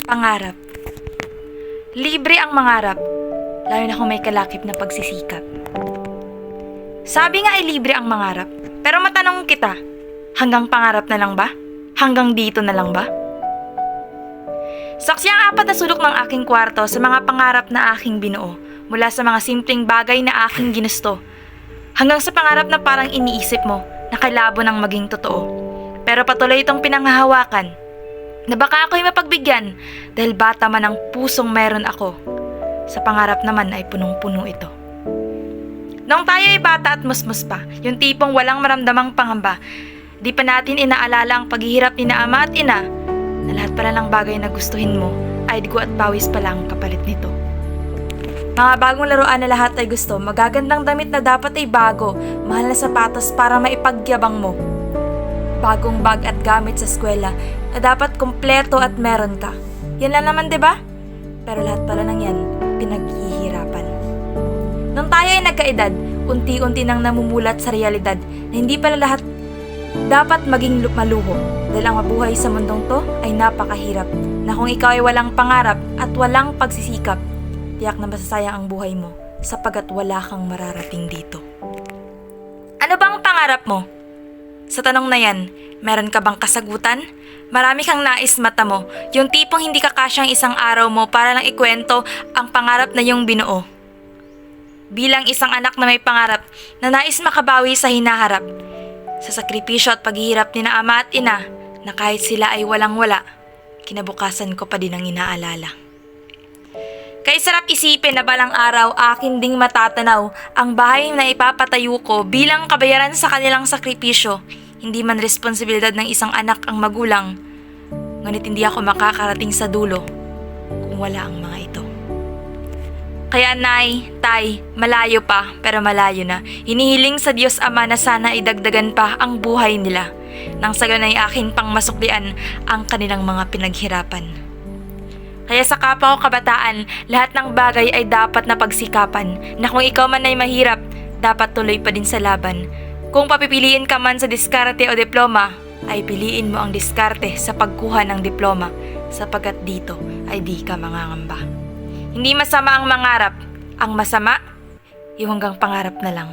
Pangarap. Libre ang mangarap, lalo na kung may kalakip na pagsisikap. Sabi nga ay libre ang mangarap, pero matanong kita, hanggang pangarap na lang ba? Hanggang dito na lang ba? Saksi ang apat na sulok ng aking kwarto sa mga pangarap na aking binuo, mula sa mga simpleng bagay na aking ginusto, hanggang sa pangarap na parang iniisip mo na kalabo ng maging totoo. Pero patuloy itong pinanghahawakan na baka ako'y mapagbigyan dahil bata man ang pusong meron ako. Sa pangarap naman ay punong-puno ito. Noong tayo ay bata at musmus pa, yung tipong walang maramdamang pangamba, di pa natin inaalala ang paghihirap ni na ama at ina na lahat pala ng bagay na gustuhin mo ay dugo at pawis pa lang kapalit nito. Mga bagong laruan na lahat ay gusto, magagandang damit na dapat ay bago, mahal na sapatos para maipagyabang mo. Bagong bag at gamit sa eskwela na dapat kumpleto at meron ka. Yan lang naman, 'di ba? Pero lahat pala ng yan, pinaghihirapan. Nung tayo ay nagkaedad, unti-unti nang namumulat sa realidad na hindi pala lahat dapat maging maluho. Dahil ang mabuhay sa mundong to ay napakahirap, na kung ikaw ay walang pangarap at walang pagsisikap, tiyak na masasayang ang buhay mo sapagkat wala kang mararating dito. Ano bang pangarap mo? Sa tanong na yan, meron ka bang kasagutan? Marami kang nais mata mo, yung tipong hindi ka kasyang isang araw mo para lang ikwento ang pangarap na yung binuo. Bilang isang anak na may pangarap na nais makabawi sa hinaharap, sa sakripisyo at paghihirap ni na ama at ina na kahit sila ay walang-wala, kinabukasan ko pa din ang inaalala. Kaya sarap isipin na balang araw akin ding matatanaw ang bahay na ipapatayo ko bilang kabayaran sa kanilang sakripisyo. Hindi man responsibilidad ng isang anak ang magulang, ngunit hindi ako makakarating sa dulo kung wala ang mga ito. Kaya nay, tay, malayo pa pero malayo na. Hinihiling sa Diyos Ama na sana idagdagan pa ang buhay nila, nang sa ganun ay akin pang masuklian ang kanilang mga pinaghirapan. Kaya sa kapwa ko kabataan, lahat ng bagay ay dapat na pagsikapan, na kung ikaw man ay mahirap, dapat tuloy pa din sa laban. Kung papipiliin ka man sa diskarte o diploma, ay piliin mo ang diskarte sa pagkuha ng diploma, sapagkat dito ay di ka mangangamba. Hindi masama ang mangarap, ang masama, yung hanggang pangarap na lang.